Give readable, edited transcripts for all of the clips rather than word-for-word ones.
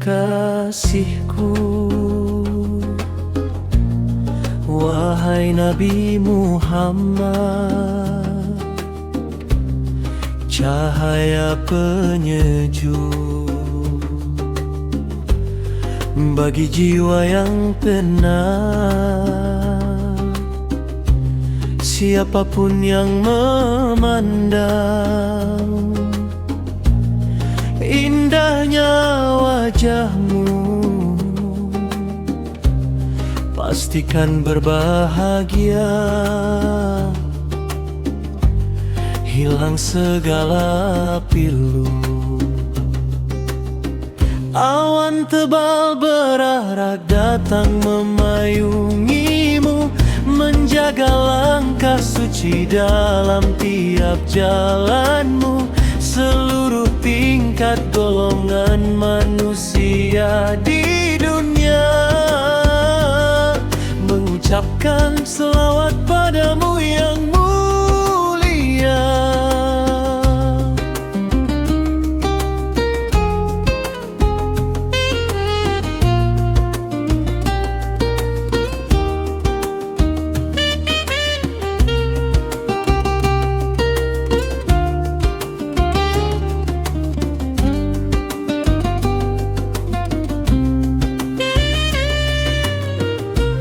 kekasihku, wahai Nabi Muhammad, cahaya penyejuk bagi jiwa yang tenang. Siapapun yang memandang indahnya wajahmu, pastikan berbahagia, hilang segala pilu. Awan tebal berarak datang memayungimu, menjaga langkah suci dalam tiap jalanmu. Seluruh tingkat golongan manusia di dunia mengucapkan selawat padamu yang mulia.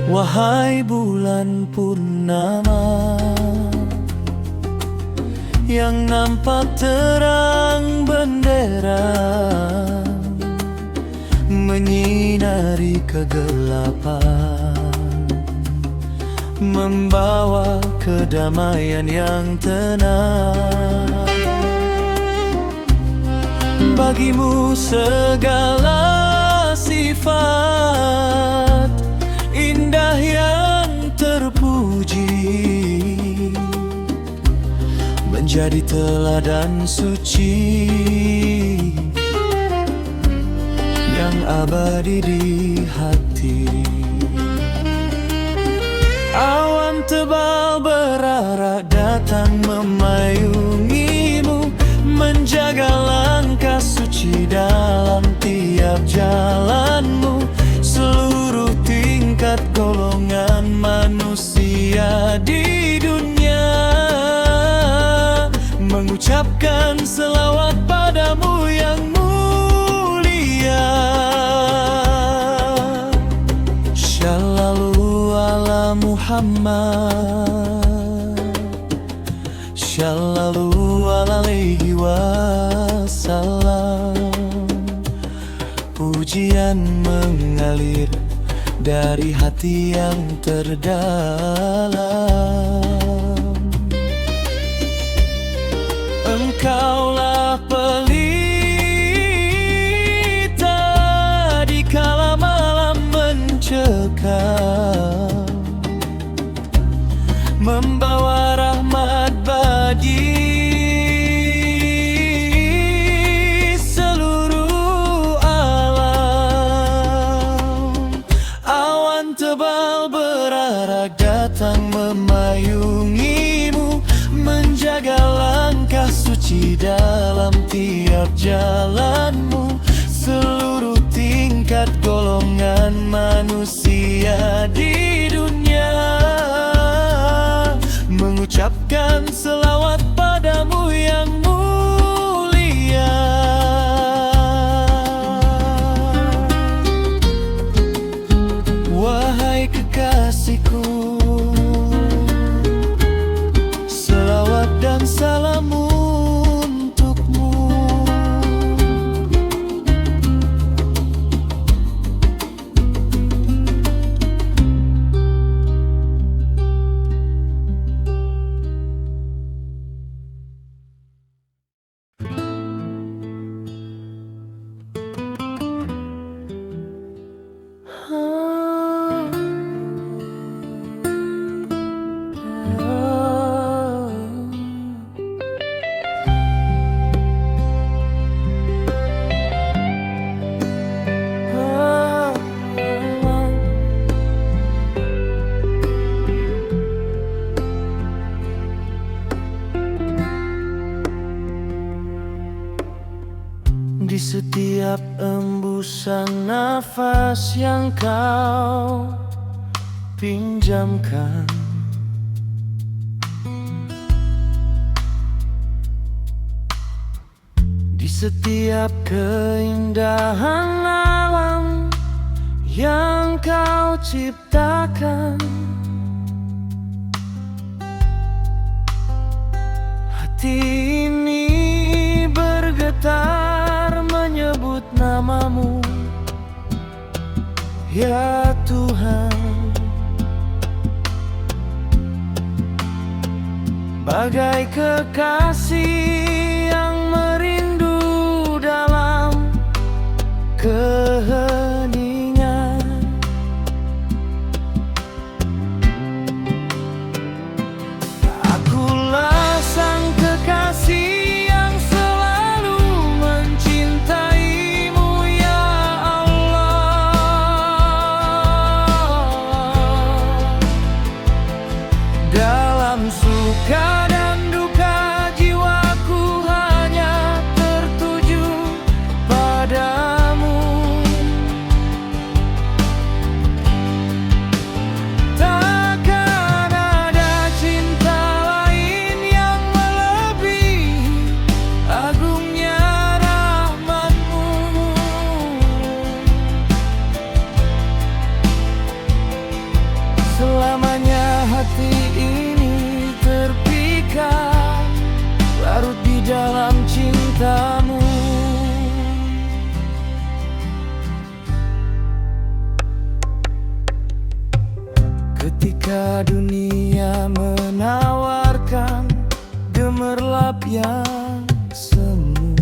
Wahai bulan purnama yang nampak terang benderang, menyinari kegelapan, membawa kedamaian yang tenang. Bagimu segala sifat indah yang terpuji, menjadi teladan suci yang abadi di hati. Awan tebal berarak datang memayungimu, menjaga langkah suci dalam tiap jalanmu. Seluruh tingkat golongan manusia di dunia mengucapkan selawat padamu yang mulia. Shallallahu ala Muhammad, Shallallahu alaihi wasallam. Pujian mengalir dari hati yang terdalam. Engkaulah pelita di kala malam mencekam, membawa rahmat bagi datang memayungimu, menjaga langkah suci dalam tiap jalanmu. Seluruh tingkat golongan manusia di dunia mengucapkan selawat padamu yang mulia. Wahai kekasihku, dan salam untukmu. Di setiap embun ketulusan nafas yang kau pinjamkan. Di setiap keindahan alam yang kau ciptakan, hati ini bergetar menyebut namamu, ya Tuhan. Bagai kekasih yang merindu dalam keheningan, akulah sang kekasih yang selalu mencintaimu, ya Allah. Dalam suka dan duka jiwaku hanya tertuju padamu. Takkan ada cinta lain yang melebihi agungnya rahmat-Mu. Selamanya hati ini terpikat, larut di dalam cinta-Mu. Ketika dunia menawarkan gemerlap yang semu,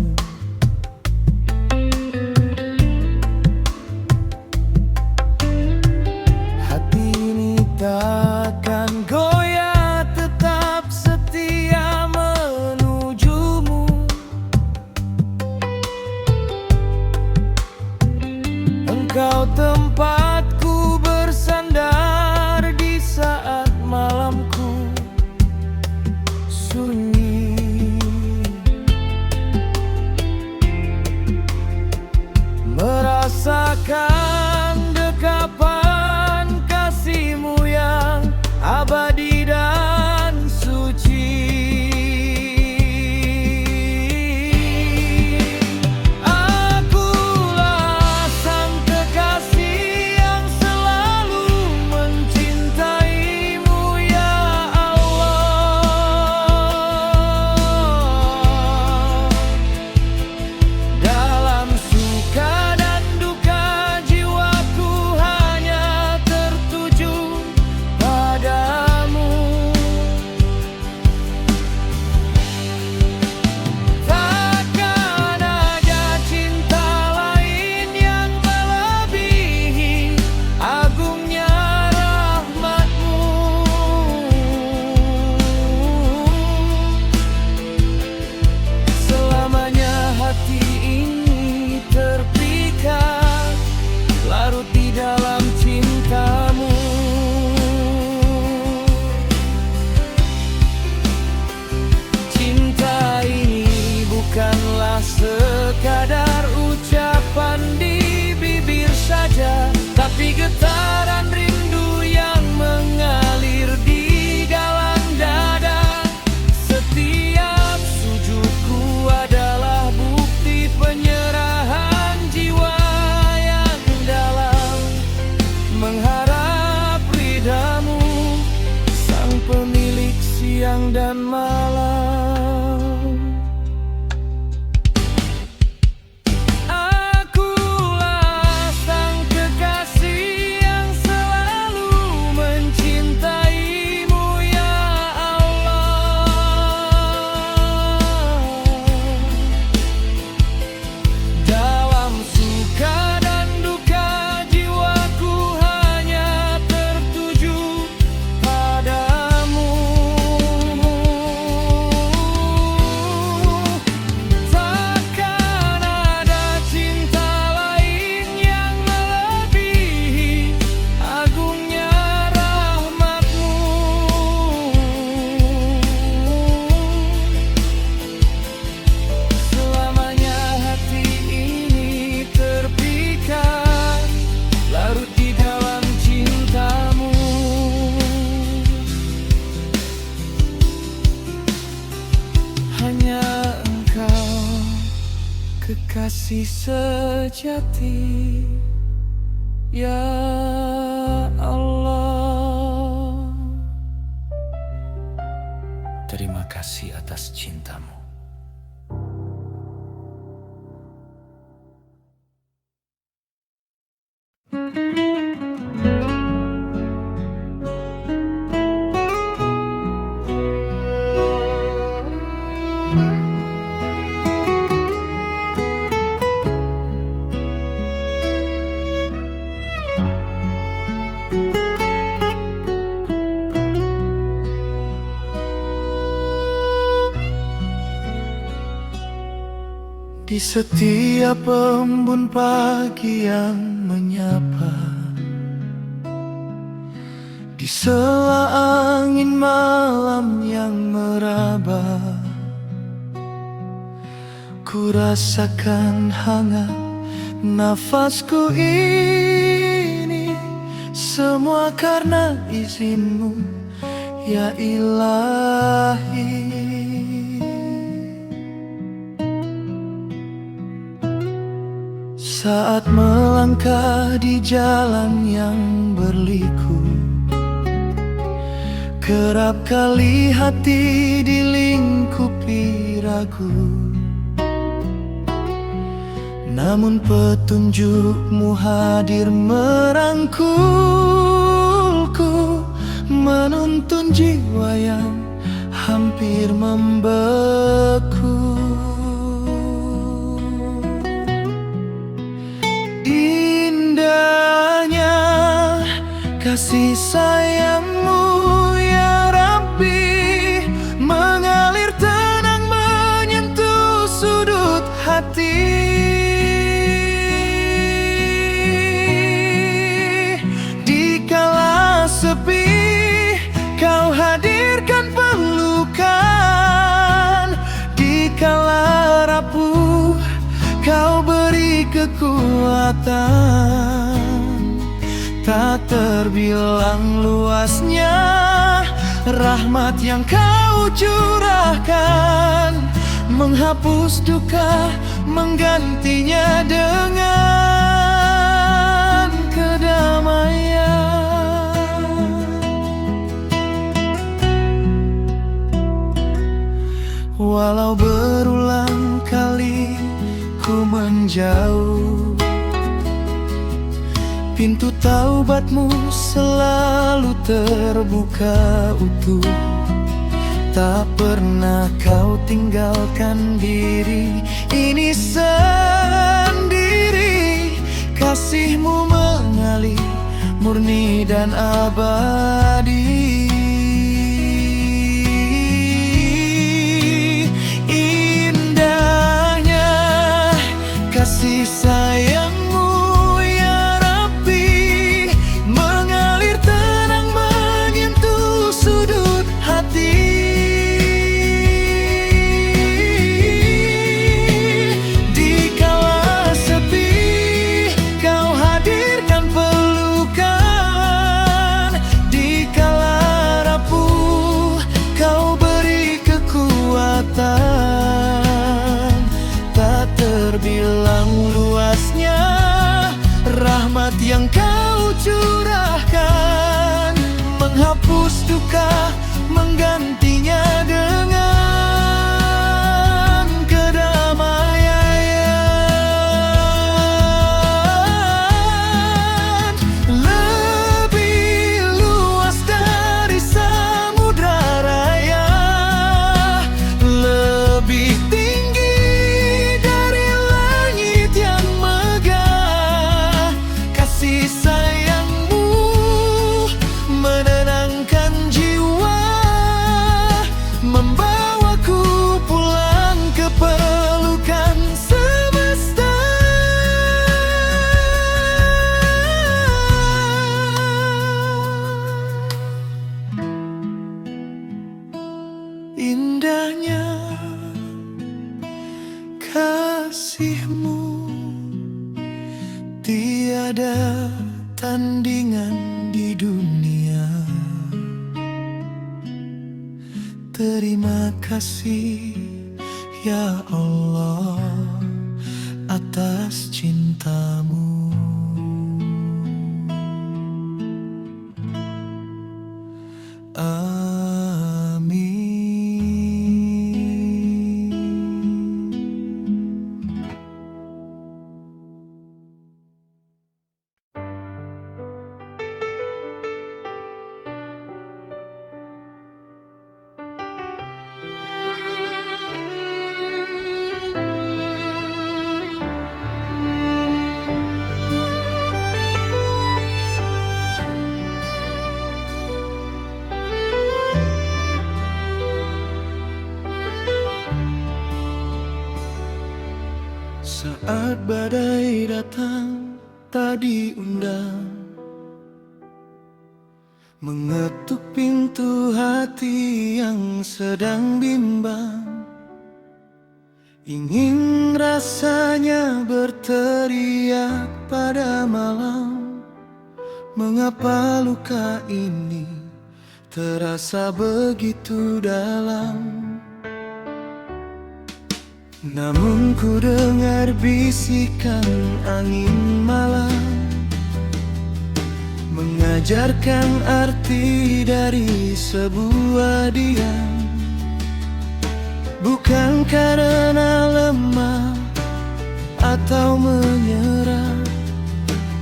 hati ini takkan goyah, tetap setia menuju-Mu. Engkau tempatku bersandar di saat malamku sunyi, merasakan dekapan kasih-Mu yang abadi dan suci. Akulah sang kekasih yang selalu mencintaimu, ya Allah. Dalam suka dan duka jiwaku hanya tertuju padamu. Takkan ada cinta lain yang melebihi agungnya rahmat-Mu. Selamanya hati ini terpikat, larut di dalam cinta-Mu. Cinta ini bukanlah sekadar ucapan di bibir saja, tapi getaran rindu yang mengalir di dalam dada. Setiap sujudku adalah bukti penyerahan jiwa yang dalam, mengharap ridha-Mu, sang pemilik siang dan malam. Akulah sang kekasih yang selalu mencintaimu, ya Allah. Dalam suka dan duka jiwaku hanya tertuju padamu. kasih sejati, ya Allah. Terima kasih atas cintamu. Di setiap embun pagi yang menyapa, di sela angin malam yang meraba, ku rasakan hangat nafasku ini. Semua karena izinmu, ya Ilahi. Saat melangkah di jalan yang berliku, kerap kali hati dilingkupi ragu. Namun petunjukmu hadir merangkulku, menuntun jiwa yang hampir membeku. Indahnya kasih sayangmu, ya Rabbi, mengalir tenang menyentuh sudut hati. Dikala sepi, kau hadirkan pelukan. Dikala rapuh, kau beri kekuatan. Tak terbilang luasnya rahmat yang kau curahkan, menghapus duka, menggantinya dengan kedamaian. Walau berulang kali ku menjauh, pintu taubatmu selalu terbuka utuh. Tak pernah kau tinggalkan diri ini sendiri. Kasihmu mengalir murni dan abadi. Indahnya kasih sayangmu, ya Rabbi, mengalir tenang menyentuh sudut hati. Dikala sepi, kau hadirkan pelukan. Dikala rapuh, kau beri kekuatan. Tak terbilang luasnya rahmat yang kau curahkan, menghapus duka, menggantinya dengan kedamaian. Lebih luas dari samudra raya, lebih tinggi dari langit yang megah. Kasih sayangmu menenangkan jiwa, membawaku pulang ke pelukan semesta. Indahnya kasihmu, tiada tandingan di dunia. Terima kasih, ya Allah, atas cintamu. Saat badai datang tak diundang, mengetuk pintu hati yang sedang bimbang. Ingin rasanya berteriak pada malam, mengapa luka ini terasa begitu dalam. Namun ku dengar bisikan angin malam, mengajarkan arti dari sebuah diam. Bukan karena lemah atau menyerah,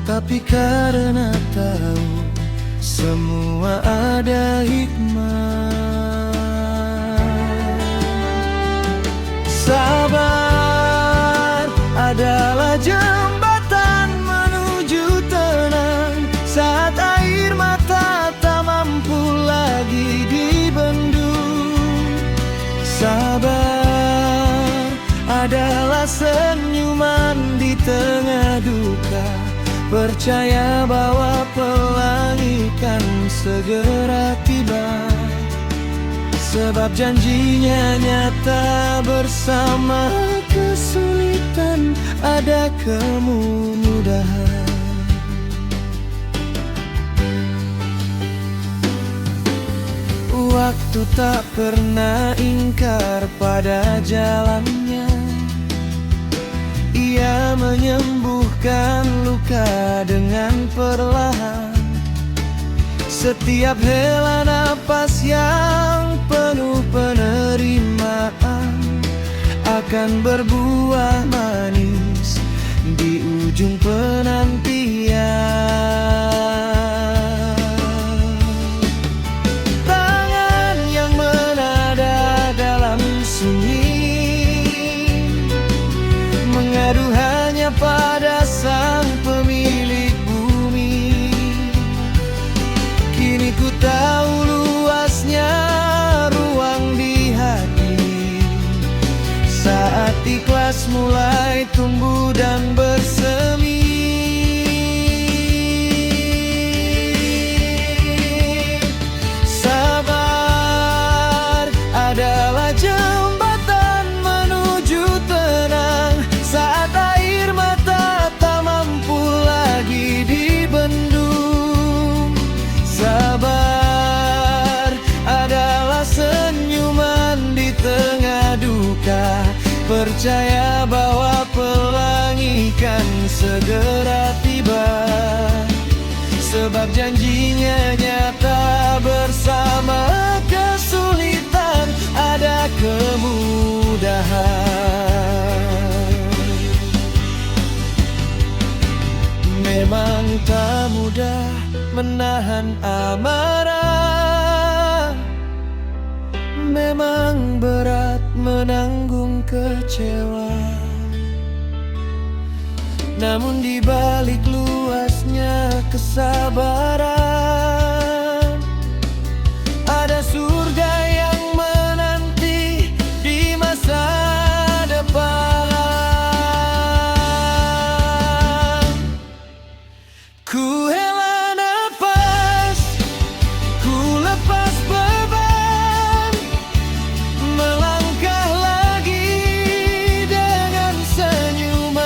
tapi karena tahu semua ada hikmah. Sabar adalah jembatan menuju tenang, saat air mata tak mampu lagi dibendung. Sabar adalah senyuman di tengah duka, percaya bahwa pelangi kan segera tiba. Sebab janjinya nyata, bersama kesulitan ada kemudahan. Waktu tak pernah ingkar pada jalannya, ia menyembuhkan luka dengan perlahan. Setiap hela napas yang penuh penerimaan akan berbuah manis di ujung penantian. Tangan yang menada dalam sunyi, mengadu hanya pada sang pemilik bumi. Kini ku tahu luasnya ruang di hati, saat ikhlas mulai tumbuh dan bersemi. Sabar adalah jembatan menuju tenang, saat air mata tak mampu lagi dibendung. Sabar adalah senyuman di tengah duka, percaya bahwa pelangi kan segera tiba. Sebab janjinya nyata, bersama kesulitan ada kemudahan. Memang tak mudah menahan amarah, memang berat menanggung kecewa. Namun di balik luasnya kesabaran, ada surga yang menanti di masa depan. Ku hela nafas, ku lepas beban, melangkah lagi dengan senyuman.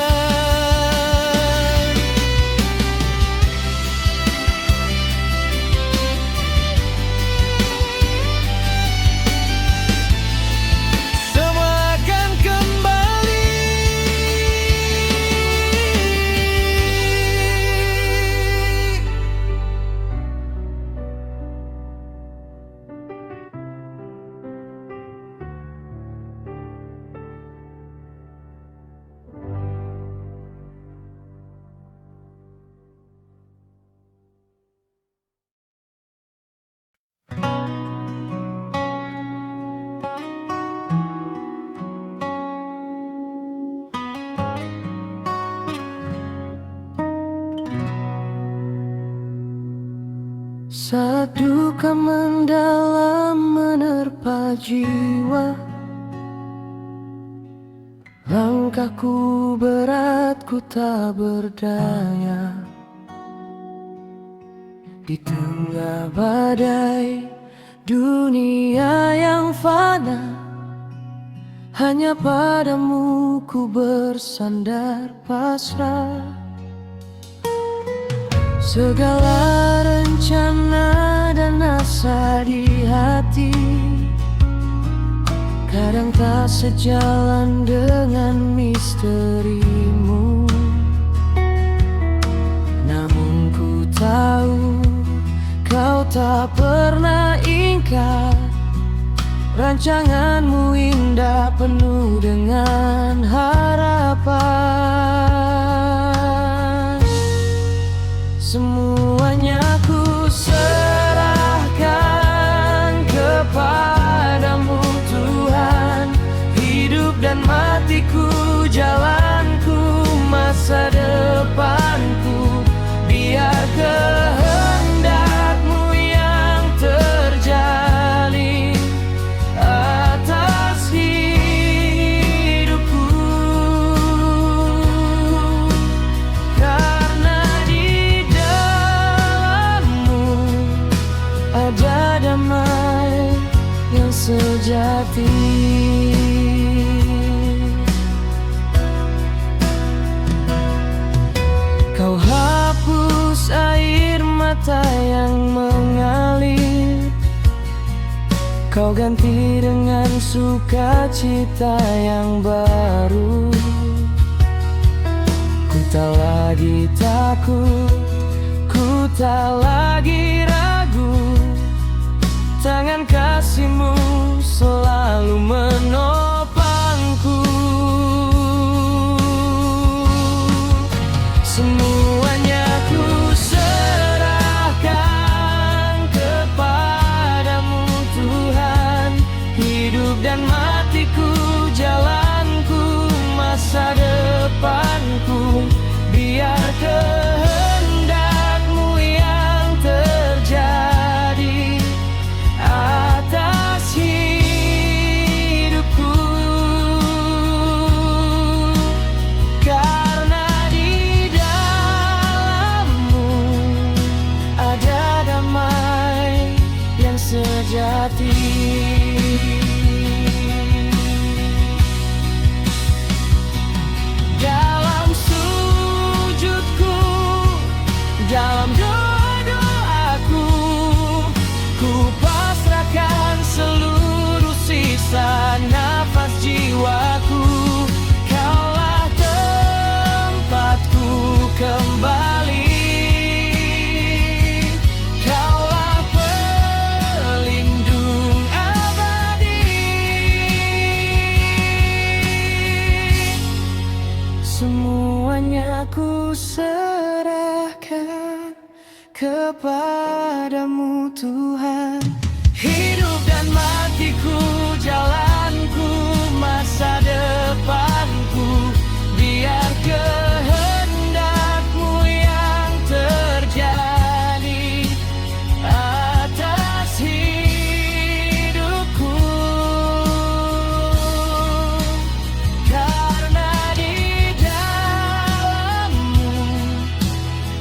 Saat duka mendalam menerpa jiwa, langkahku berat, ku tak berdaya. Di tengah badai dunia yang fana, hanya padamu ku bersandar pasrah. Segala rencana dan asa di hati kadang tak sejalan dengan misterimu. Namun ku tahu kau tak pernah ingkar. Rancanganmu indah, penuh dengan harapan. Semuanya ku serahkan kepadamu Tuhan. Hidup dan matiku, jalanku, masa depanku, biar kehendakmu yang terjalin atas hidupku. Karena di dalammu ada damai yang sejati. Kau hapus air mata yang mengalir, kau ganti dengan sukacita yang baru. Ku tak lagi takut, ku tak lagi ragu. Tangan kasih-Mu selalu menopangku. Semuanya ku serahkan kepadamu Tuhan. Hidup dan matiku, jalanku, masa depanku, biar kehendakmu yang terjadi atas hidupku. Karena di dalammu ada damai yang sejati. Dalam sujudku, dalam doa-doaku, ku pasrahkan seluruh sisa nafas jiwaku. Kaulah tempatku kembali, Kaulah pelindung abadi. Semuanya ku serahkan kepadamu Tuhan. Hidup dan matiku, jalanku, masa depanku, biar kehendakmu yang terjadi atas hidupku. Karena di dalammu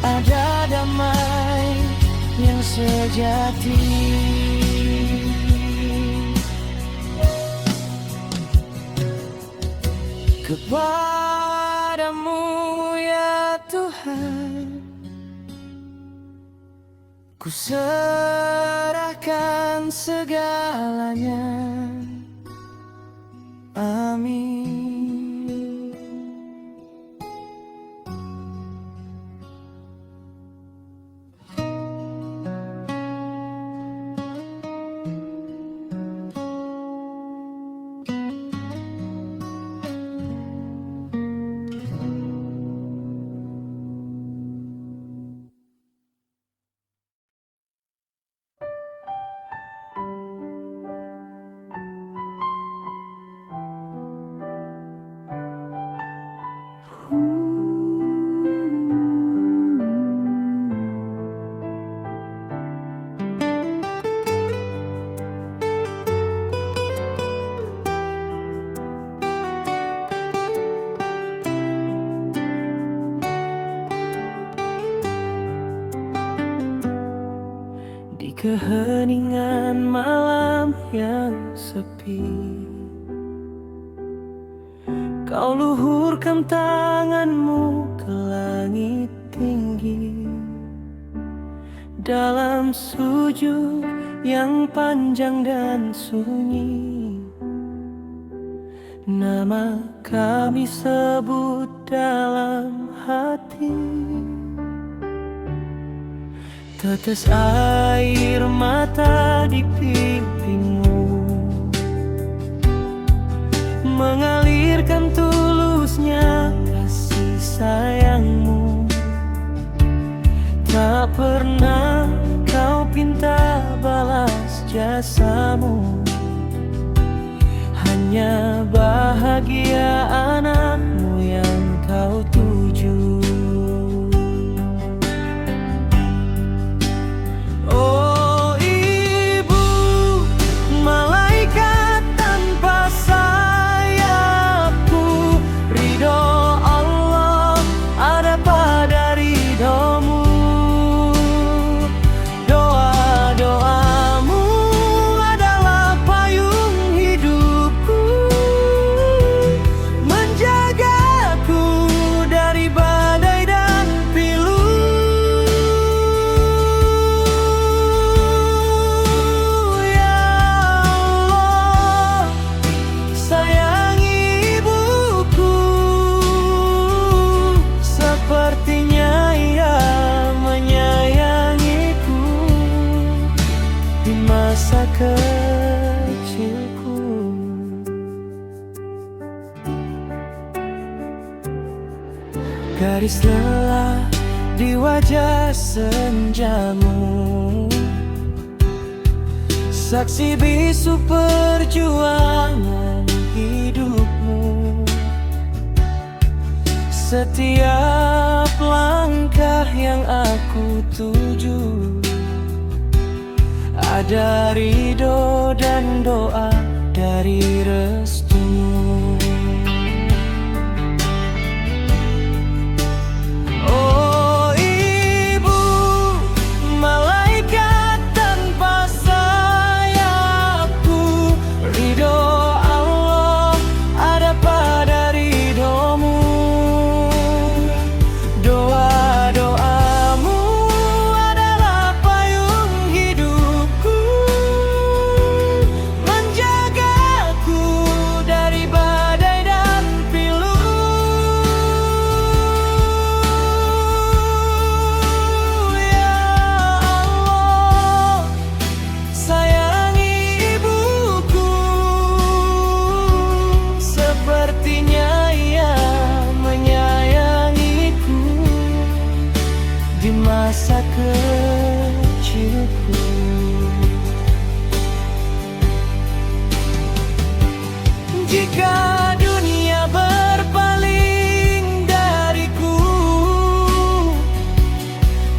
ada damai yang sejati. Kepadamu ya Tuhan, ku serahkan segalanya. Amin. keheningan malam yang sepi. Kau luhurkan tanganmu ke langit tinggi. Dalam sujud yang panjang dan sunyi, nama kami sebut dalam hati. Tetes air mata di pipimu mengalirkan tulusnya kasih sayangmu. Tak pernah kau pinta balas jasamu, hanya bahagia anakmu yang kau tuju. Oh ibu, malaikat tanpa sayapku, ridho Allah ada pada ridhomu. Doa-doamu adalah payung hidupku, menjagaku dari badai dan pilu. Ya Allah, sayangi ibuku, sepertinya ia menyayangiku di masa kecilku. Garis lelah di wajah senjamu, saksi bisu perjuangan hidupmu. Setiap langkah yang aku tuju, ada ridho dan doa dari restumu. Oh ibu, malaikat tanpa sayapku, ridho Allah ada pada ridhomu. Doa-doamu adalah payung hidupku, menjagaku dari badai dan pilu. Ya Allah, sayangi ibuku, sepertinya ia menyayangiku di masa kecilku. Jika dunia berpaling dariku,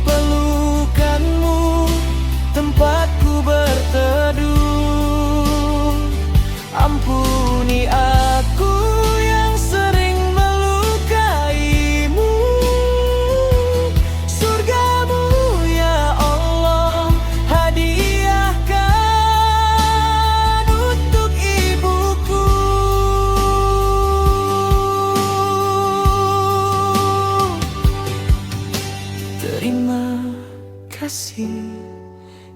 pelukanmu tempatku berteduh. Ampuni aku yang sering melukaimu. Surgamu ya Allah hadiahkan untuk ibuku. Terima kasih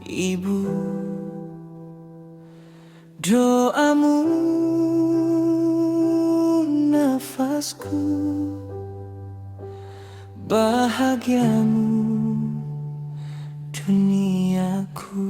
ibu, doamu nafasku, bahagiamu duniaku.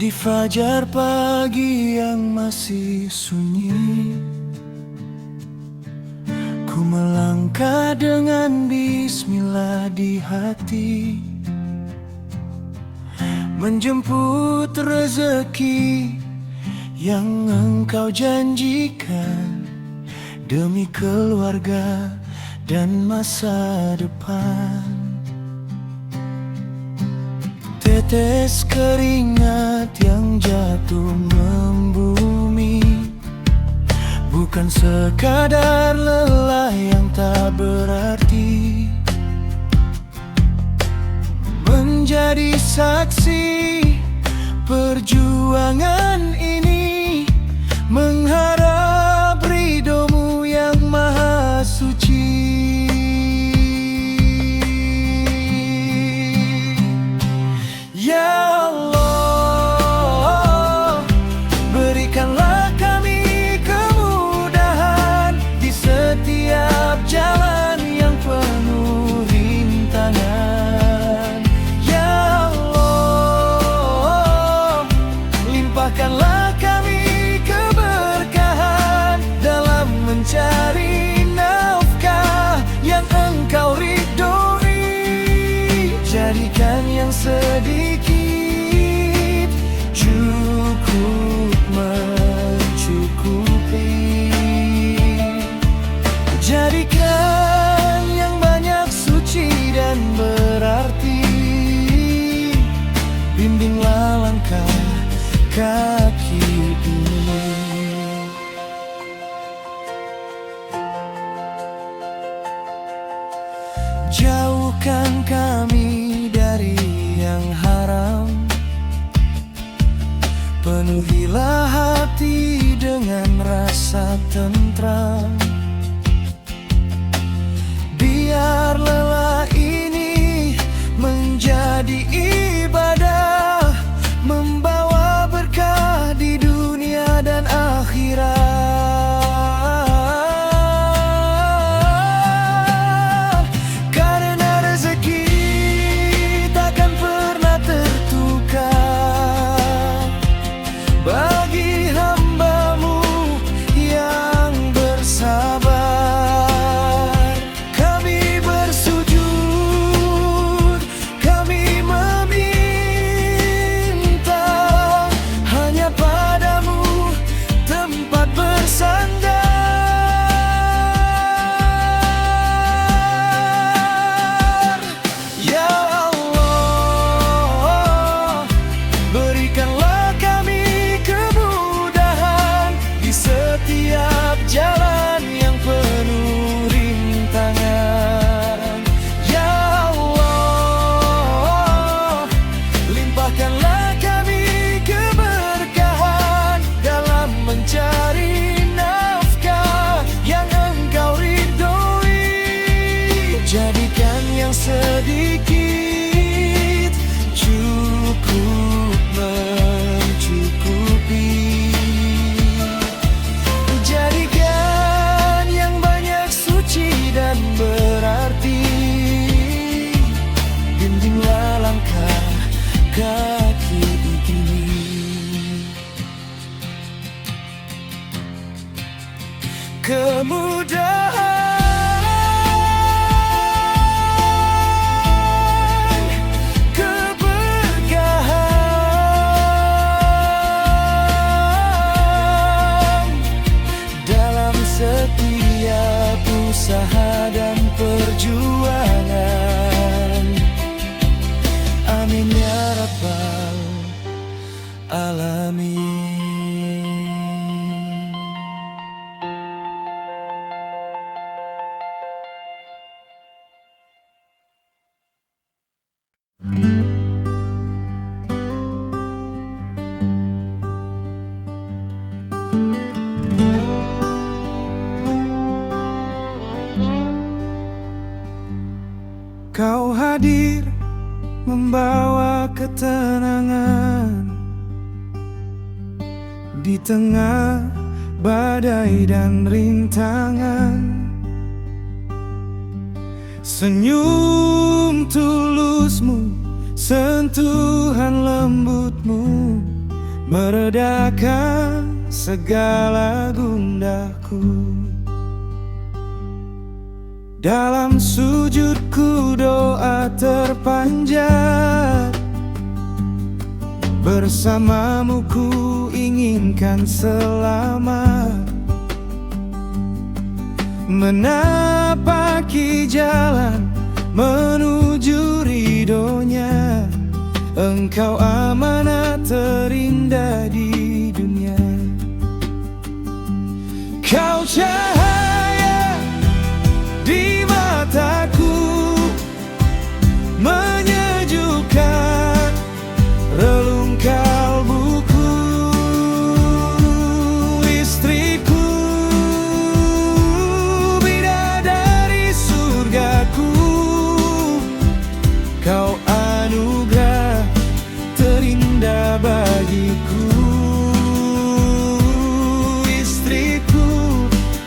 Di fajar pagi yang masih sunyi, ku melangkah melangkah dengan bismillah di hati, menjemput rezeki yang Engkau janjikan demi keluarga dan masa depan. Tetes keringat yang jatuh membumi bukan sekadar lelah yang tak berarti, menjadi saksi perjuangan ini, mengharap ridho-Mu yang maha suci. Ya Allah, berikanlah kami kemudahan di setiap jalan yang penuh rintangan. Ya Allah, limpahkanlah kami keberkahan dalam mencari nafkah yang Engkau ridhoi. Jadikan yang sedikit cukup mencukupi, jadikan yang banyak suci dan berarti. Bimbinglah langkah kaki ini. Jauhkan kami dari yang haram, penuhilah hati dengan rasa tentram. Biar lelah ini menjadi ibadah, membawa berkah di dunia dan akhirat. Karena rezeki takkan pernah tertukar bagi hamba-Mu yang bersabar. Kami bersujud, kami meminta hanya padamu tempat bersandar. Ya Allah, berikanlah kami kemudahan di setiap jalan yang penuh rintangan. Ya Allah, limpahkanlah kami keberkahan dalam mencari nafkah yang Engkau ridhoi. Jadikan yang sedikit cukup mencukupi, jadikan yang banyak suci dan berarti. Bimbinglah langkah kaki ini. Kemudahan, keberkahan dalam setiap usaha dan perjuangan. Amin ya rabbal alamin. Kau hadir membawa ketenangan di tengah badai dan rintangan. Senyum tulusmu, sentuhan lembutmu meredakan segala gundaku. Dalam sujudku doa terpanjat, bersamamu ku inginkan selamat, menapaki jalan menuju ridhonya. Engkau amanat terindah di dunia. Kau cahaya di mataku, menyejukkan relung kalbuku. Istriku, bidadari surgaku, kau anugerah terindah bagiku. Istriku,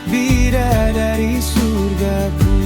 bidadari surgaku.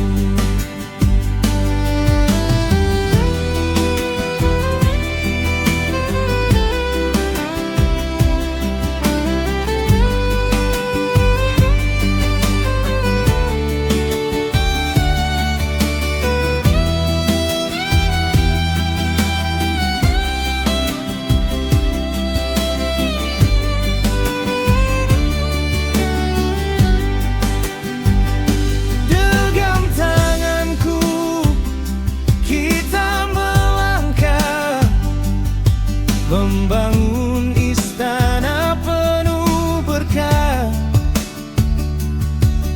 Membangun istana penuh berkah,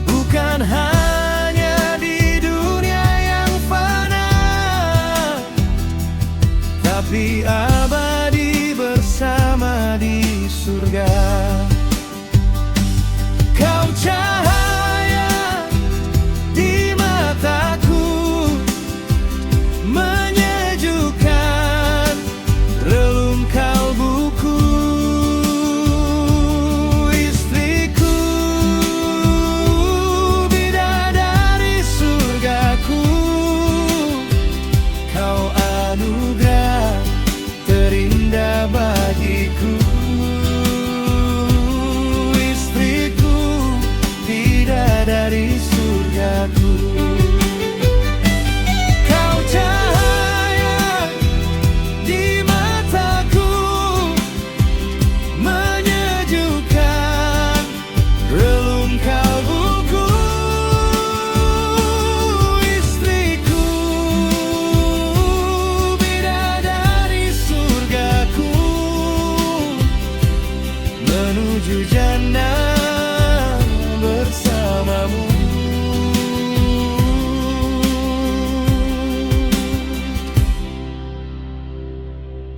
bukan hanya di dunia yang fana, tapi abadi bersama di surga. Kau cahaya di mataku, menyejukkan relung kalbuku. Istriku, bidadari surgaku, kau anugerah terindah bagiku. Istriku, bidadari surgaku. Kau cahaya di mataku, menyejukkan relung kalbuku. Istriku, bidadari surgaku, menuju jannah bersamamu.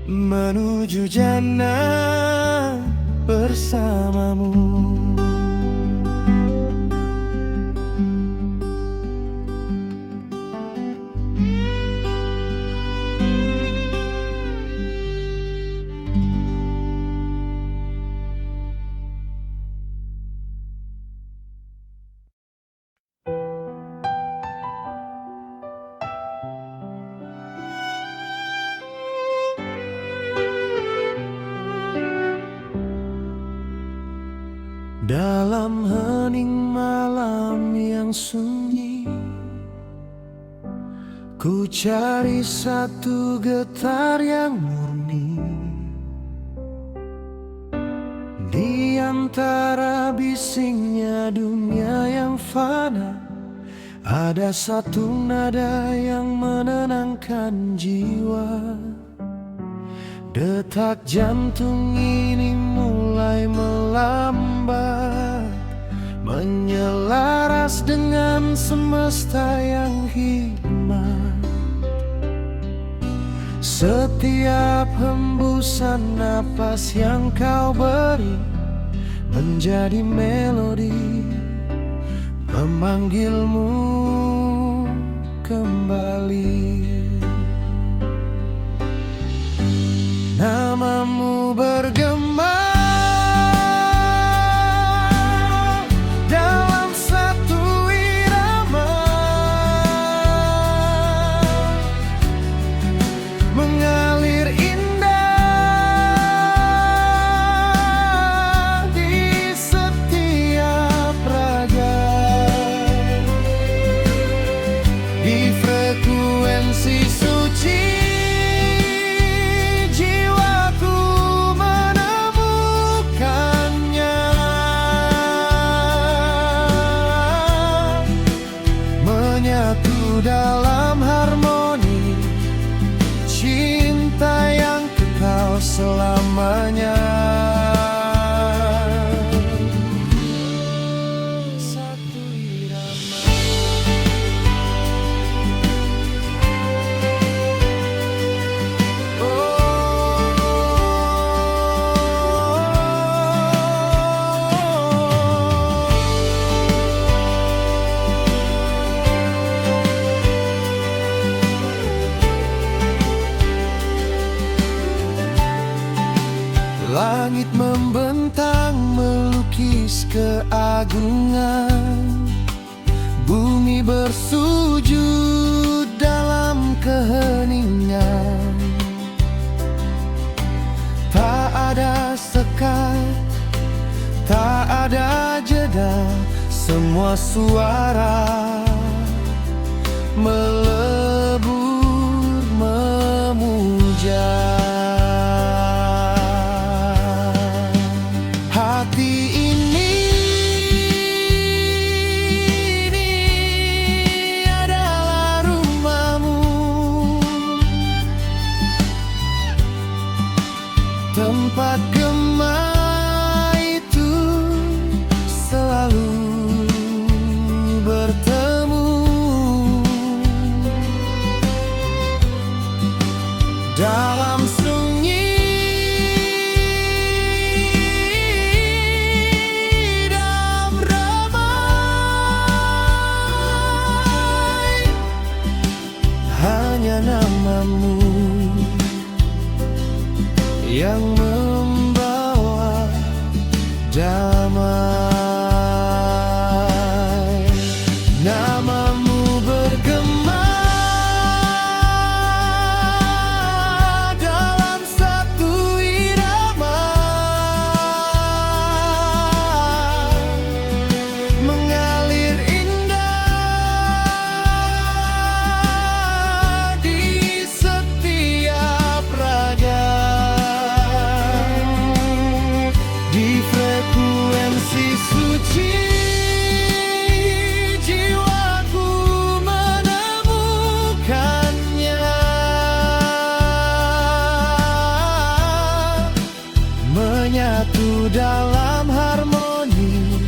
Menuju jannah bersamamu. Dalam hening malam yang sunyi, ku cari satu getar yang murni. Di antara bisingnya dunia yang fana, ada satu nada yang menenangkan jiwa. Detak jantung ini mulai melambat, menyelaras dengan semesta yang hikmat. Setiap hembusan napas yang kau beri menjadi melodi, memanggilmu kembali. Namamu bergema dalam satu irama, mengalir indah di setiap raga. iramanya. Satu irama. Langit membentang melukis keagungan, bumi bersujud dalam keheningan. Tak ada sekat, tak ada jeda, semua suara melebur memuja. Tempat gema itu selalu bertemu dalam sunyi dan ramai. Hanya namamu yang membawa damai. Namamu bergema dalam satu irama, mengalir indah di setiap raga. Di frekuensi suci jiwaku menemukannya, menyatu dalam harmoni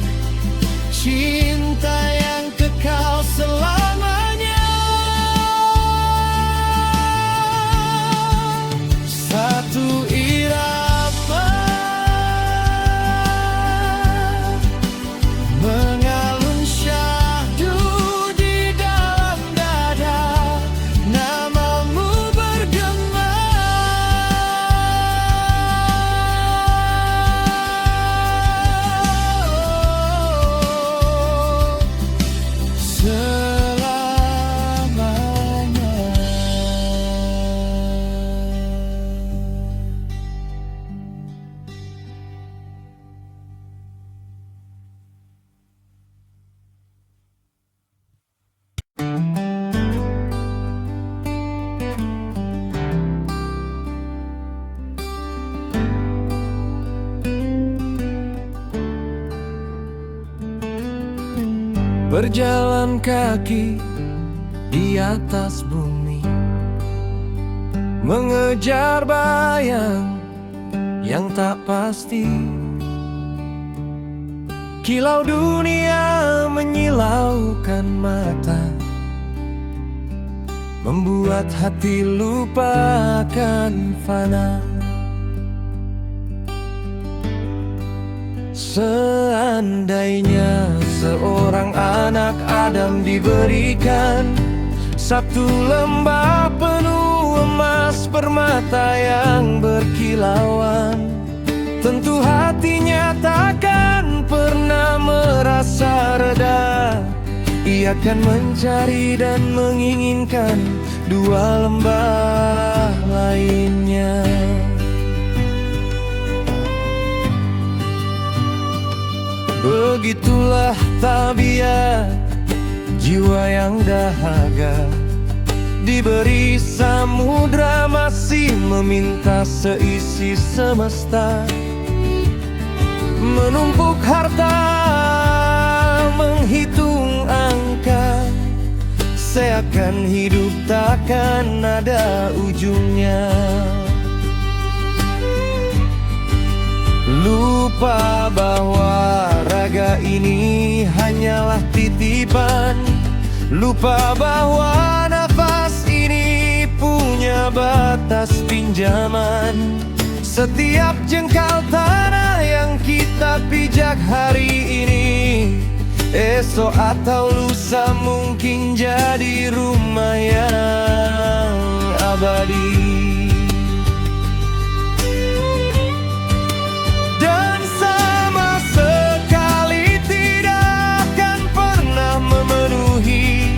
cinta yang kekal selamanya. Satu irama mengalun syahdu di dalam dada. Namamu bergema selamanya. Berjalan kaki di atas bumi, mengejar bayang yang tak pasti. Kilau dunia menyilaukan mata, membuat hati lupa akan fana. Seandainya seorang anak Adam diberikan satu lembah penuh emas permata yang berkilauan, tentu hatinya takkan pernah merasa reda. Ia akan mencari dan menginginkan dua lembah lainnya. Begitulah tabiat jiwa yang dahaga, diberi samudra masih meminta seisi semesta, menumpuk harta, menghitung angka, seakan hidup takkan ada ujungnya. lupa bahwa raga ini hanyalah titipan. Lupa bahwa nafas ini punya batas pinjaman. Setiap jengkal tanah yang kita pijak hari ini, esok atau lusa mungkin jadi rumah yang abadi. Dan sama sekali tidak akan pernah memenuhi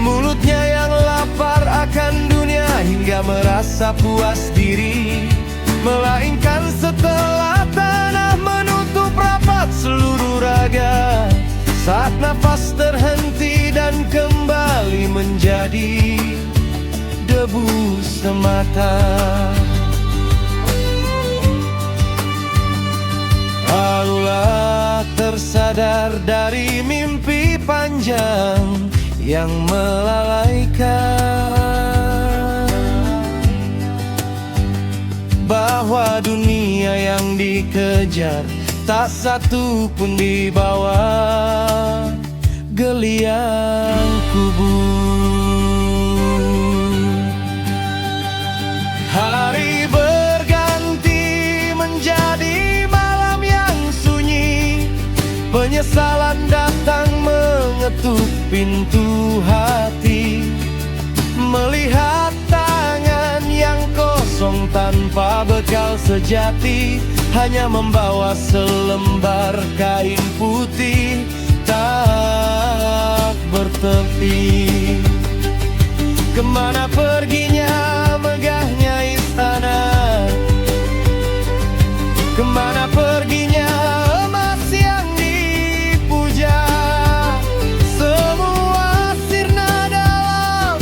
mulutnya yang lapar akan dunia hingga merasa puas diri, melainkan setelah tanah menutup rapat seluruh raga, saat nafas terhenti dan kembali menjadi debu semata. Barulah tersadar dari mimpi panjang yang melalaikan, bahwa dunia yang dikejar tak satu pun di bawah geliang kubur. Hari berganti menjadi malam yang sunyi, penyesalan datang mengetuk pintu hati, melihat tangan yang kosong tanpa bekal sejati, hanya membawa selembar kain putih tak bertepi. Kemana perginya megahnya istana? Kemana perginya emas yang dipuja? Semua sirna dalam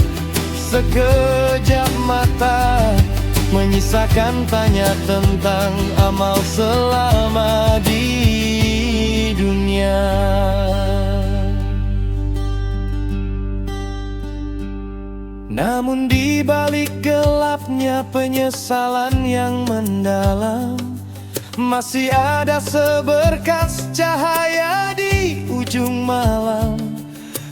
sekejap mata, menyisakan tanya tentang amal selama di dunia. Namun di balik gelapnya penyesalan yang mendalam, masih ada seberkas cahaya di ujung malam.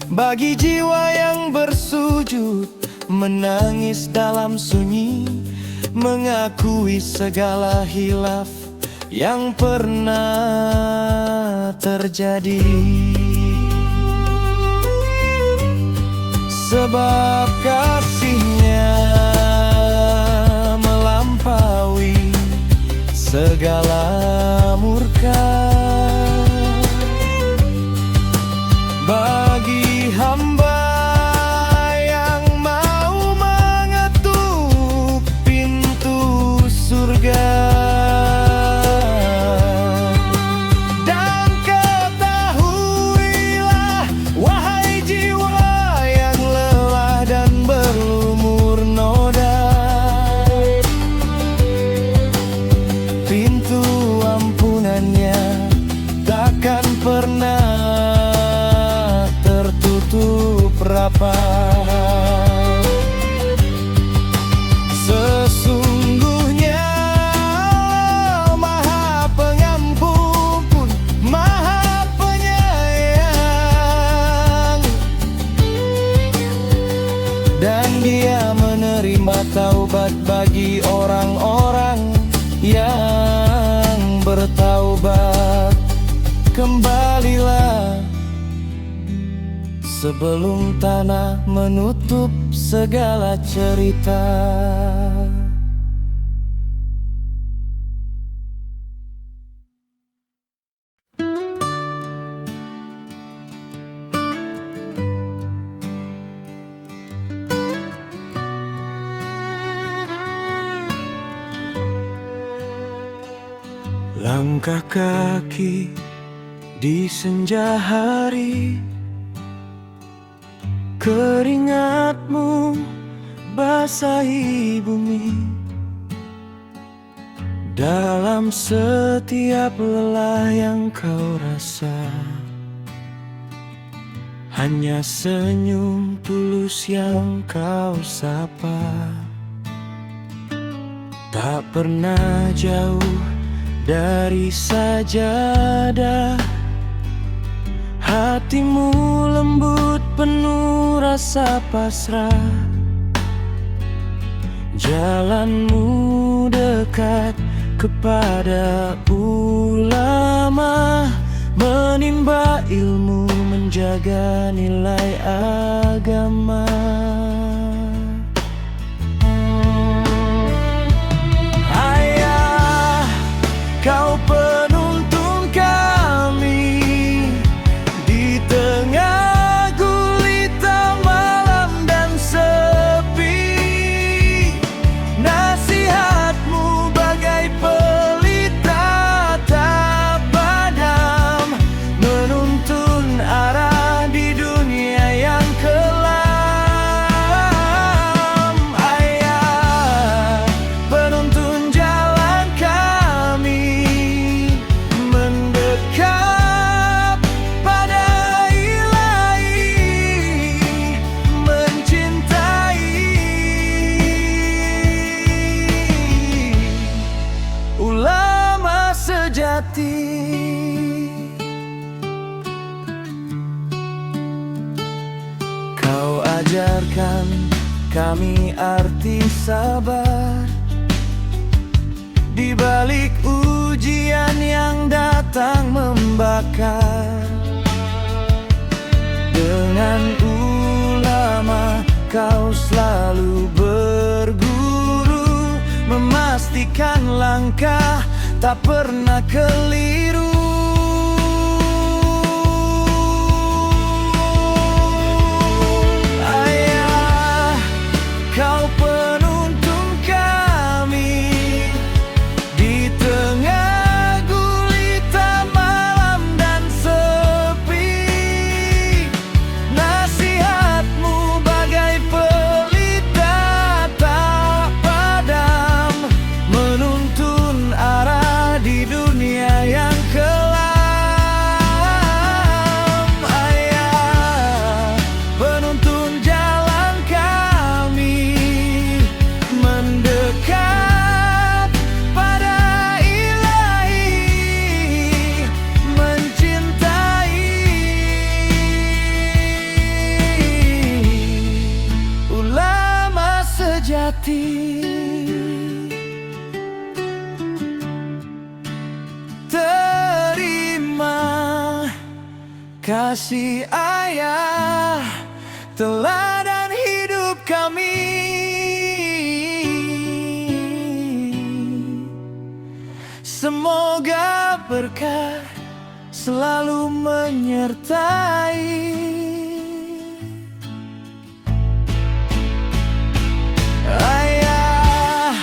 Bagi jiwa yang bersujud, menangis dalam sunyi, mengakui segala hilaf yang pernah terjadi. Sebab kasihnya melampaui segala murka. Bagi hamba yang mau mengetuk pintu surga, dan ketahuilah wahai jiwa yang lelah dan berlumur noda, pintu ampunannya takkan pernah tertutup rapat. Sesungguhnya Maha Pengampun, Maha Penyayang, dan Dia menerima taubat bagi orang-orang yang bertaubat. Kembalilah sebelum tanah menutup segala cerita. Langkah kaki di senja hari, keringatmu basahi bumi. Dalam setiap lelah yang kau rasa, hanya senyum tulus yang kau sapa. Tak pernah jauh dari sajadah. Hatimu lembut penuh rasa pasrah, jalanmu dekat kepada ulama, menimba ilmu menjaga nilai agama. Ayah, kau penuntun kami di tengah gulita malam dan sepi. Nasihatmu bagai pelita tak padam, menuntun arah di dunia yang kelam. Ayah, penuntun jalan kami mendekat pada Ilahi, mencintai ulama sejati. Kau ajarkan kami arti sabar di balik ujian yang datang membakar. Dengan ulama kau selalu berguru, memastikan langkah tak pernah keliru. Ayah, kau penuntun kami di tengah gulita malam dan sepi. Nasihatmu bagai pelita tak padam, menuntun arah di dunia yang kelam. Ayah, penuntun jalan kami mendekat pada Ilahi, mencintai ulama sejati. Terima kasih ayah, teladan hidup kami. Semoga berkah selalu menyertai. Ayah,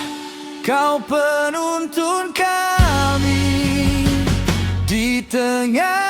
kau penuntun kami di tengah